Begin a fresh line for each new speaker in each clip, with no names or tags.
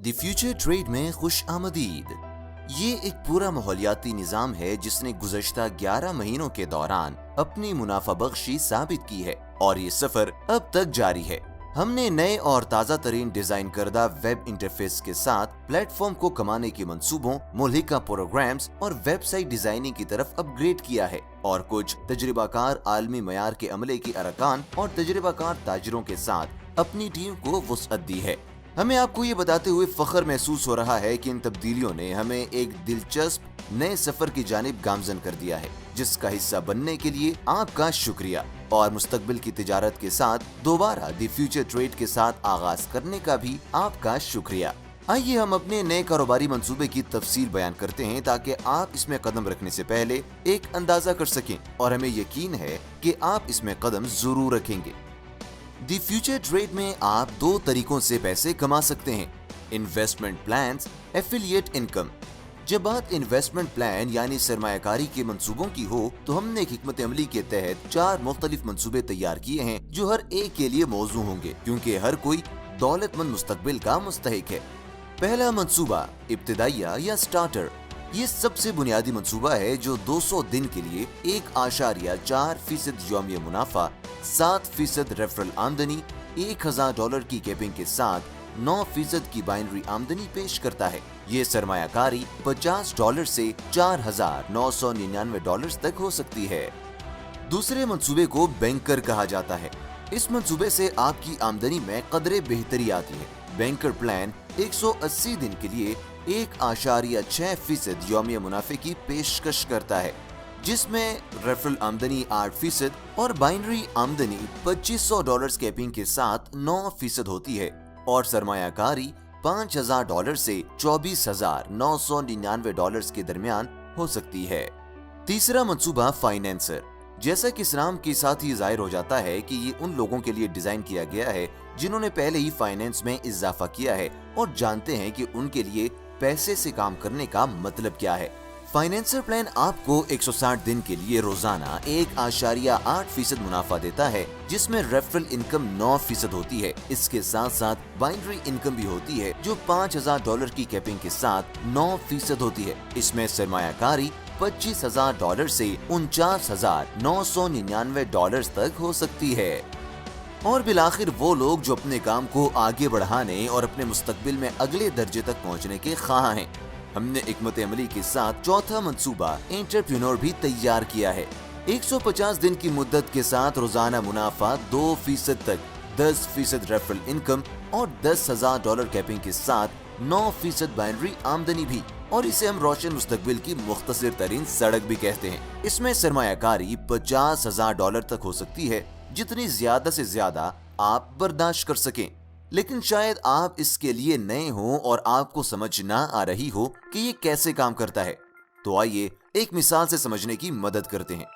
دی future trade में खुश आमदीद। ये एक पूरा माहौलियाती निज़ाम है जिसने गुज़श्ता 11 महीनों के दौरान अपनी मुनाफा बख्शी साबित की है और ये सफर अब तक जारी है। हमने नए और ताज़ा तरीन डिजाइन करदा वेब इंटरफेस के साथ प्लेटफॉर्म को कमाने के मंसूबों, मुल्हिका प्रोग्राम्स और वेबसाइट डिजाइनिंग की तरफ अपग्रेड किया है और कुछ तजुर्बाकार आलमी मयार के अमले के अरकान और तजुर्बाकार ताजरों के साथ अपनी टीम को वुसअत दी है। हमें आपको ये बताते हुए फख्र महसूस हो रहा है कि इन तब्दीलियों ने हमें एक दिलचस्प नए सफर की जानिब गामजन कर दिया है, जिसका हिस्सा बनने के लिए आपका शुक्रिया और मुस्तकबिल की तिजारत के साथ दोबारा दी फ्यूचर ट्रेड के साथ आगाज करने का भी आपका शुक्रिया। आइए हम अपने नए कारोबारी मंसूबे की तफसील बयान करते हैं ताकि आप इसमें कदम रखने से पहले एक अंदाजा कर सकें और हमें यकीन है कि आप इसमें कदम जरूर रखेंगे। दी फ्यूचर ट्रेड में आप दो तरीकों से पैसे कमा सकते हैं, इन्वेस्टमेंट प्लान्स, एफिलिएट इनकम। जब बात इन्वेस्टमेंट प्लान यानी सरमायाकारी के मंसूबों की हो तो हमने एक हिकमत अमली के तहत 4 मुख्तलिफ मंसूबे तैयार किए हैं जो हर एक के लिए मौजू होंगे क्योंकि हर कोई दौलतमंद मुस्तकबिल का मुस्तहिक है। पहला मंसूबा इब्तिदाइया या स्टार्टर। ये सबसे बुनियादी मंसूबा है जो 200 दिन के लिए 1.4% यौमिया मुनाफा, 7% रेफरल आमदनी, $1000 की कैपिंग के साथ 9% की बाइनरी आमदनी पेश करता है। ये सरमायाकारी $50 से $4999 तक हो सकती है। दूसरे मंसूबे को बैंकर कहा जाता है। इस मंसूबे से आपकी आमदनी में कदरे बेहतरी आती है। बैंकर प्लान 180 दिन के लिए 1.6% यौमिया मुनाफे की पेशकश करता है, जिसमें रेफरल आमदनी 8% और बाइनरी आमदनी $2500 कैपिंग के साथ 9% होती है और सरमायाकारी $5000 से $24,999 के दरमियान हो सकती है। तीसरा मंसूबा फाइनेंसर। जैसा कि इस नाम के साथ ही जाहिर हो जाता है कि ये उन लोगों के लिए डिजाइन किया गया है जिन्होंने पहले ही फाइनेंस में इजाफा किया है और जानते हैं कि उनके लिए पैसे से काम करने का मतलब क्या है। फाइनेंसर प्लान आपको 160 दिन के लिए रोजाना 1.8% मुनाफा देता है, जिसमें रेफरल इनकम 9% होती है। इसके साथ साथ बाइनरी इनकम भी होती है जो $5000 की कैपिंग के साथ 9% होती है। इसमें सरमायाकारी $25,000 से $49,999 तक हो सकती है। और बिलाखिर वो लोग जो अपने काम को आगे बढ़ाने और अपने मुस्तकबिल में अगले दर्जे तक पहुंचने के ख्वाह हैं। हमने हिकमत अमली के साथ चौथा मंसूबा एंटरप्रेन्योर भी तैयार किया है। 150 दिन की मुद्दत के साथ रोजाना मुनाफा 2% तक, 10% रेफरल इनकम और $10,000 कैपिंग के साथ 9% बाइनरी आमदनी भी, और इसे हम रोशन मुस्तकबिल की मुख्तसर तरीन सड़क भी कहते हैं। इसमें सरमायाकारी $50,000 तक हो सकती है, जितनी ज्यादा से ज्यादा आप बर्दाश्त कर सकें। लेकिन शायद आप इसके लिए नए हो और आपको समझ ना आ रही हो कि ये कैसे काम करता है, तो आइए एक मिसाल से समझने की मदद करते हैं।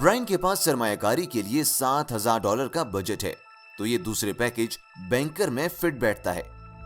ब्रायन के पास सरमायाकारी के लिए $7,000 का बजट है, तो ये दूसरे पैकेज बैंकर में फिट बैठता है।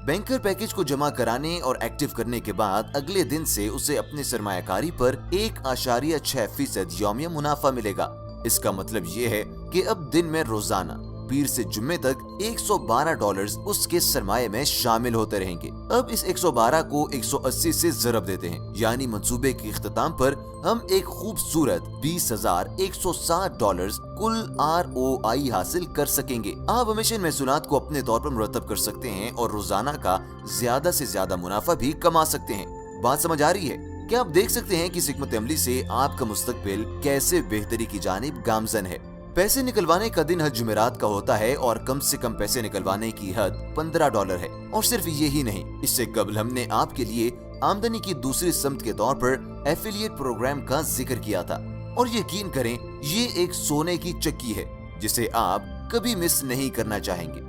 बैंकर पैकेज को जमा कराने और एक्टिव करने के बाद अगले दिन से उसे अपने सरमायाकारी पर 1.6% यौमिया मुनाफा मिलेगा। इसका मतलब ये है कि अब दिन में रोजाना पीर से जुम्मे तक $112 उसके सरमाए में शामिल होते रहेंगे। अब इस 112 को 180 से ज़रब देते हैं, यानी मंसूबे के इख्तिताम पर हम एक खूबसूरत $20,160 कुल ROI हासिल कर सकेंगे। आप हमेशा इन महसूलात को अपने तौर पर मुरतब कर सकते हैं और रोजाना का ज्यादा से ज्यादा मुनाफा भी कमा सकते हैं। बात समझ आ रही है? क्या आप देख सकते हैं कि इस हिकमत अमली से आपका मुस्तकबिल कैसे बेहतरी की जानिब गामजन है। पैसे निकलवाने का दिन हर जुमेरात का होता है और कम से कम पैसे निकलवाने की हद $15 है। और सिर्फ यही नहीं, इससे कबल हमने आपके लिए आमदनी की दूसरी समत के तौर पर एफिलिएट प्रोग्राम का जिक्र किया था, और यकीन करें ये एक सोने की चक्की है जिसे आप कभी मिस नहीं करना चाहेंगे।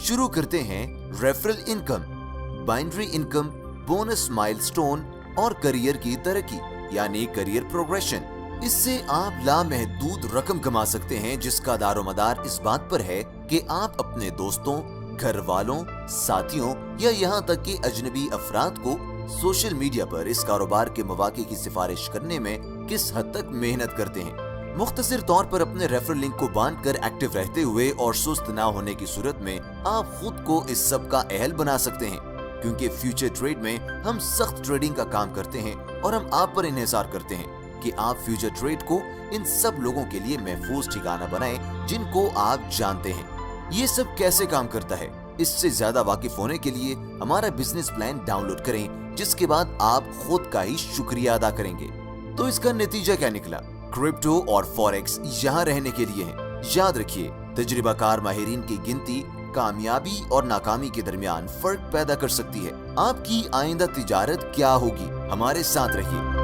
शुरू करते हैं referral income, binary income, bonus milestone और करियर की तरक्की यानी करियर प्रोग्रेशन। इससे आप लामहदूद रकम कमा सकते हैं जिसका दारोमदार इस बात पर है कि आप अपने दोस्तों, घर वालों, साथियों या यहाँ तक कि अजनबी अफराद को सोशल मीडिया पर इस कारोबार के मौके की सिफारिश करने में किस हद तक मेहनत करते हैं। मुख्तसर तौर पर अपने रेफरल लिंक को बांध कर एक्टिव रहते हुए और सुस्त ना होने की सूरत में आप खुद को इस सब का अहल बना सकते हैं। क्योंकि फ्यूचर ट्रेड में हम सख्त ट्रेडिंग का काम करते हैं और हम आप पर इन्हिसार करते हैं कि आप फ्यूचर ट्रेड को इन सब लोगों के लिए महफूज ठिकाना बनाएं जिनको आप जानते हैं। ये सब कैसे काम करता है, इससे ज्यादा वाकिफ होने के लिए हमारा बिजनेस प्लान डाउनलोड करें, जिसके बाद आप खुद का ही शुक्रिया अदा करेंगे। तो इसका नतीजा क्या निकला? क्रिप्टो और फॉरेक्स यहाँ रहने के लिए हैं। याद रखिए, तजुर्बाकार माहिरीन की गिनती कामयाबी और नाकामी के दरमियान फर्क पैदा कर सकती है। आपकी आइंदा तिजारत क्या होगी? हमारे साथ रहिए।